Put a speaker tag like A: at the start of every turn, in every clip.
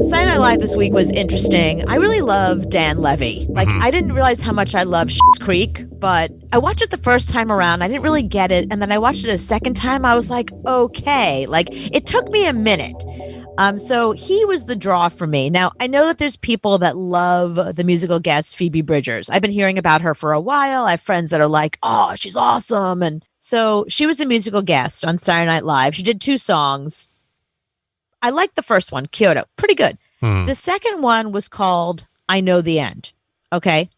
A: Saturday Night Live this week was interesting. I really love Dan Levy. Like, I didn't realize how much I love Schitt's Creek, but I watched it the first time around. I didn't really get it. And then I watched it a second time. I was like, okay. Like, it took me a minute. So he was the draw for me. Now, I know that there's people that love the musical guest Phoebe Bridgers. I've been hearing about her for a while. I have friends that are like, oh, she's awesome. And so she was a musical guest on Saturday Night Live. She did 2 songs. I liked the first one, Kyoto. Pretty good. The second one was called I Know the End. Okay.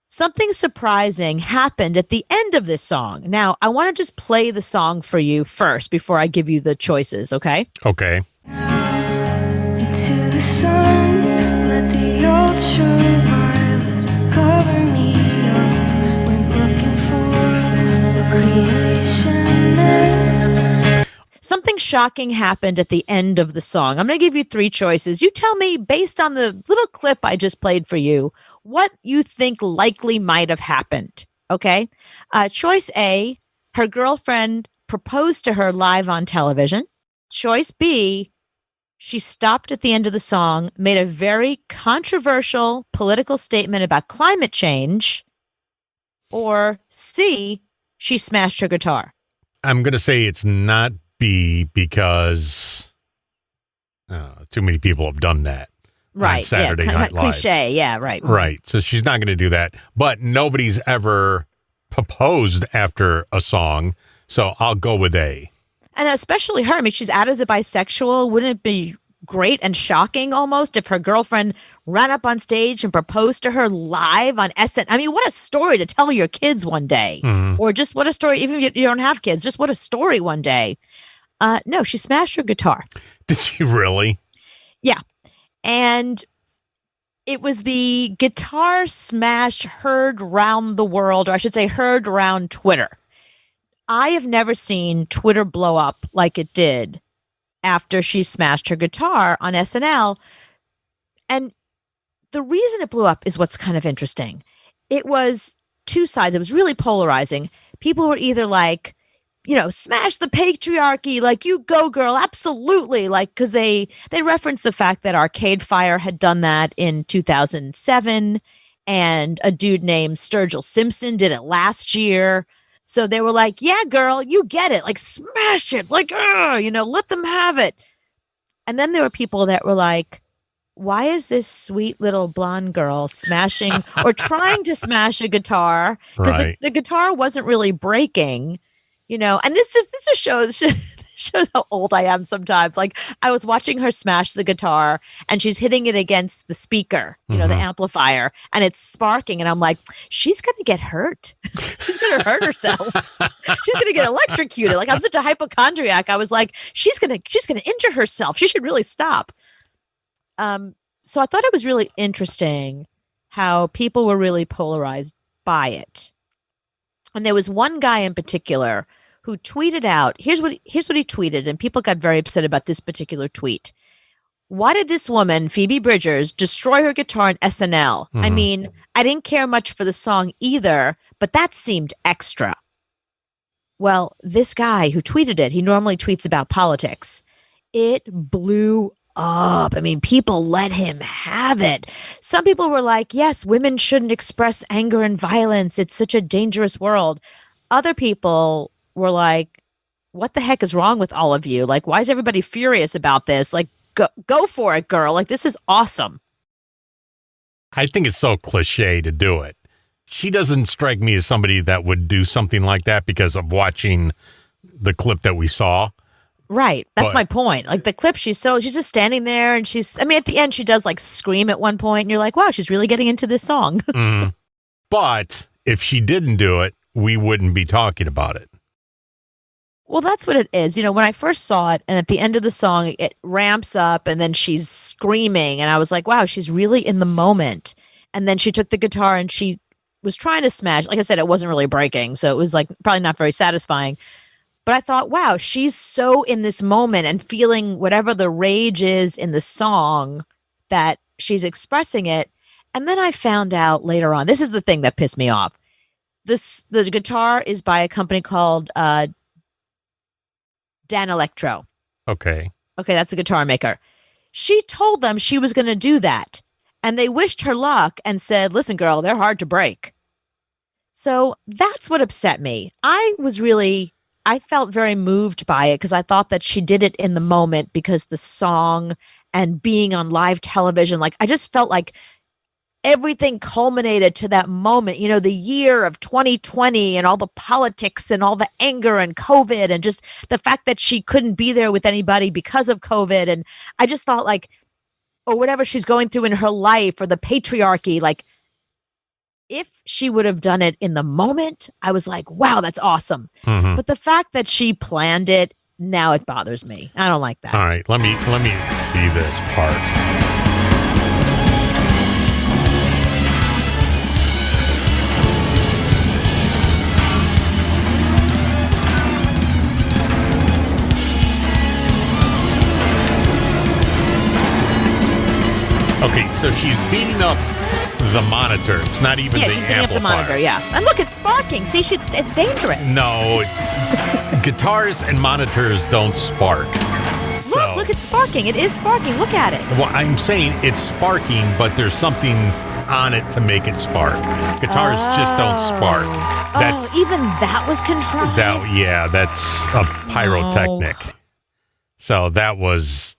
A: Something surprising happened at the end of this song. Now, I want to just play the song for you first before I give you the choices. Okay.
B: Okay.
C: Into the sun, let the ultraviolet cover me up. When looking for a creation myth.
A: Something shocking happened at the end of the song. I'm going to give you 3 choices. You tell me, based on the little clip I just played for you, what you think likely might have happened. Okay. Choice A, her girlfriend proposed to her live on television. Choice B, she stopped at the end of the song, made a very controversial political statement about climate change. Or C, she smashed her guitar.
B: I'm going to say it's not B because too many people have done that.
A: Right.
B: On Saturday Night Live.
A: Cliche. Yeah, right.
B: Right. So she's not going to do that. But nobody's ever proposed after a song. So I'll go with A.
A: And especially her. I mean, she's out as a bisexual. Wouldn't it be great and shocking almost if her girlfriend ran up on stage and proposed to her live on SNL? I mean, what a story to tell your kids one day. Or just what a story, even if you don't have kids, just what a story one day. No, she smashed her guitar.
B: Did she really?
A: Yeah. And it was the guitar smash heard round the world, or I should say heard around Twitter. I have never seen Twitter blow up like it did after she smashed her guitar on SNL. And the reason it blew up is what's kind of interesting. It was 2 sides. It was really polarizing. People were either like, you know, smash the patriarchy, like, you go, girl, absolutely. Like, because they referenced the fact that Arcade Fire had done that in 2007, and a dude named Sturgill Simpson did it last year. So they were like, yeah, girl, you get it. Like, smash it. Like, you know, let them have it. And then there were people that were like, why is this sweet little blonde girl smashing or trying to smash a guitar? Because
B: Right.
A: the guitar wasn't really breaking, you know. And this just shows how old I am sometimes. Like, I was watching her smash the guitar and she's hitting it against the speaker, you know, the amplifier, and it's sparking. And I'm like, she's going to get hurt. She's going to hurt herself. She's going to get electrocuted. Like, I'm such a hypochondriac. I was like, she's going to injure herself. She should really stop. So I thought it was really interesting how people were really polarized by it. And there was one guy in particular who tweeted out, here's what he tweeted, and people got very upset about this particular tweet. Why did this woman, Phoebe Bridgers, destroy her guitar in SNL? I mean, I didn't care much for the song either, but that seemed extra. Well, this guy who tweeted it, he normally tweets about politics. It blew up. I mean, people let him have it. Some people were like, yes, women shouldn't express anger and violence. It's such a dangerous world. Other people were like, what the heck is wrong with all of you? Like, why is everybody furious about this? Like, go for it, girl. Like, this is awesome.
B: I think it's so cliche to do it. She doesn't strike me as somebody that would do something like that because of watching the clip that we saw.
A: Right. That's my point. Like, the clip, she's just standing there, and I mean, at the end, she does like scream at one point, and you're like, wow, she's really getting into this song.
B: But if she didn't do it, we wouldn't be talking about it.
A: Well, that's what it is. You know, when I first saw it, and at the end of the song, it ramps up and then she's screaming. And I was like, wow, she's really in the moment. And then she took the guitar and she was trying to smash. Like I said, it wasn't really breaking. So it was like probably not very satisfying. But I thought, wow, she's so in this moment and feeling whatever the rage is in the song that she's expressing it. And then I found out later on, this is the thing that pissed me off. The guitar is by a company called Dan Electro.
B: Okay.
A: Okay, that's a guitar maker. She told them she was going to do that. And they wished her luck and said, listen, girl, they're hard to break. So that's what upset me. I felt very moved by it because I thought that she did it in the moment because the song and being on live television, like I just felt like everything culminated to that moment, the year of 2020 and all the politics and all the anger and COVID and just the fact that she couldn't be there with anybody because of COVID. And I just thought like, or whatever she's going through in her life or the patriarchy, like if she would have done it in the moment, I was like, wow, that's awesome.
B: Mm-hmm.
A: But the fact that she planned it, now it bothers me. I don't like that.
B: All right, let me see this part. Okay, so she's beating up the monitor. It's not even the
A: she's beating up the
B: amplifier.
A: monitor, yeah. And look, it's sparking. See, it's dangerous.
B: No, guitars and monitors don't spark.
A: Look, it's sparking. It is sparking. Look at it.
B: Well, I'm saying it's sparking, but there's something on it to make it spark. Guitars just don't spark.
A: Even that was contrived?
B: That's a pyrotechnic.
A: Oh.
B: So that was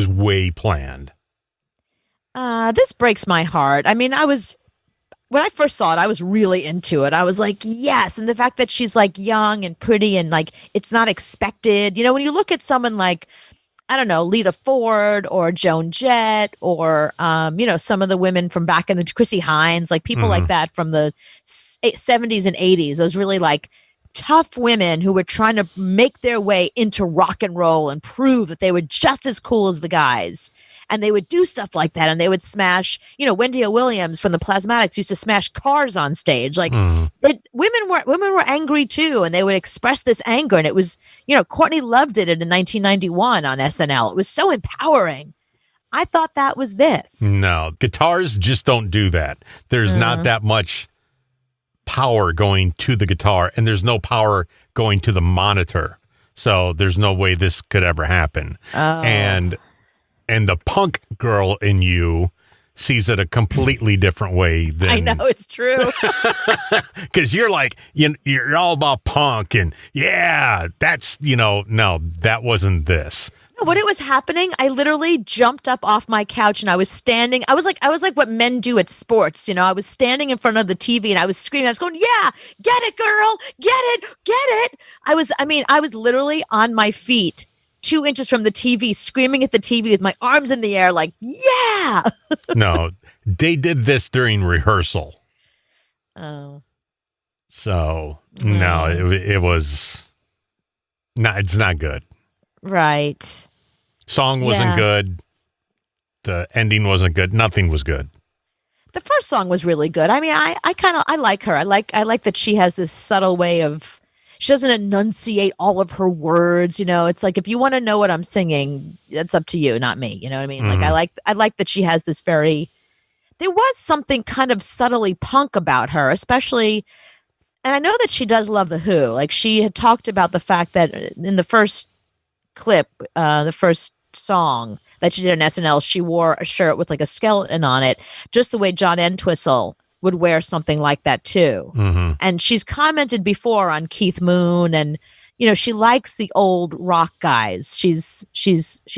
B: way planned.
A: This breaks my heart. I mean, when I first saw it, I was really into it. I was like, yes. And the fact that she's like young and pretty and like it's not expected. When you look at someone like, I don't know, Lita Ford or Joan Jett or, some of the women from back in the Chrissy Hines, like people like that from the 70s and 80s, those really like tough women who were trying to make their way into rock and roll and prove that they were just as cool as the guys. And they would do stuff like that, and they would smash. Wendy O. Williams from the Plasmatics used to smash cars on stage. Like women were angry too, and they would express this anger. And it was, Courtney Love did it in 1991 on SNL. It was so empowering. I thought that was this.
B: No, guitars just don't do that. There's not that much power going to the guitar, and there's no power going to the monitor. So there's no way this could ever happen. And the punk girl in you sees it a completely different way than
A: I know it's true.
B: Because you're like, you're all about punk and that's, no, that wasn't this.
A: When it was happening, I literally jumped up off my couch and I was standing. I was like what men do at sports. I was standing in front of the TV and I was screaming. I was going, yeah, get it, girl. Get it. I was literally on my feet 2 inches from the TV, screaming at the TV with my arms in the air, like, yeah.
B: No, they did this during rehearsal.
A: Oh.
B: So, no, it was not, it's not good.
A: Right.
B: Song wasn't good. The ending wasn't good. Nothing was good.
A: The first song was really good. I mean, I like her. I like that she has this subtle way of, she doesn't enunciate all of her words. It's like, if you want to know what I'm singing, it's up to you, not me. You know what I mean?
B: Mm-hmm.
A: Like, I like that she has this there was something kind of subtly punk about her, especially, and I know that she does love The Who. Like, she had talked about the fact that in the first clip, the first song that she did on SNL, she wore a shirt with like a skeleton on it, just the way John Entwistle would wear something like that too.
B: Mm-hmm.
A: And she's commented before on Keith Moon, and she likes the old rock guys. She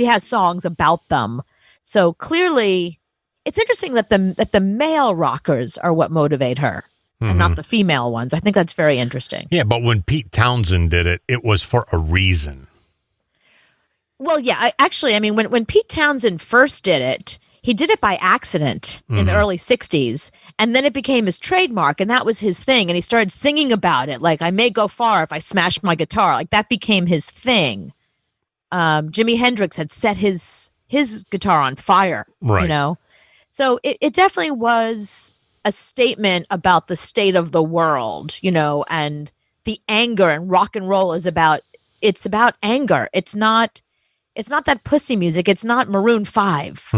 A: has songs about them. So clearly, it's interesting that the male rockers are what motivate her, and not the female ones. I think that's very interesting.
B: Yeah, but when Pete Townsend did it, it was for a reason.
A: Well, yeah, when Pete Townsend first did it, he did it by accident in the early 60s, and then it became his trademark, and that was his thing, and he started singing about it, like, I may go far if I smash my guitar. Like, that became his thing. Jimi Hendrix had set his guitar on fire,
B: right.
A: So it definitely was a statement about the state of the world, and the anger, and rock and roll is about anger. It's not that pussy music. It's not Maroon 5.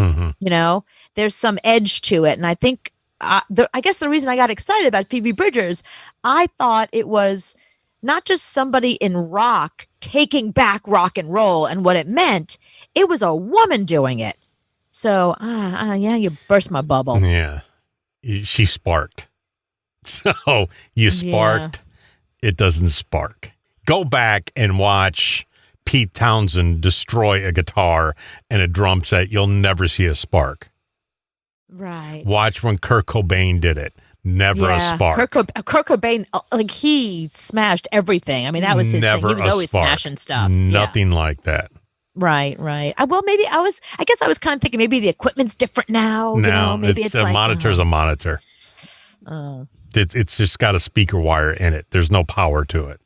A: There's some edge to it. And I think, I guess the reason I got excited about Phoebe Bridgers, I thought it was not just somebody in rock taking back rock and roll and what it meant. It was a woman doing it. So, yeah, you burst my bubble.
B: Yeah. She sparked. So you sparked. It doesn't spark. Go back and watch Pete Townsend destroy a guitar and a drum set. You'll never see a spark.
A: Right.
B: Watch when Kurt Cobain did it. Never a spark.
A: Kurt Cobain, like, he smashed everything. I mean, that was his thing. He was always smashing stuff.
B: Nothing like that.
A: Right. Well, maybe I guess I was kind of thinking maybe the equipment's different now. Maybe it's
B: a
A: like,
B: monitor's a monitor.
A: Oh.
B: It's just got a speaker wire in it. There's no power to it.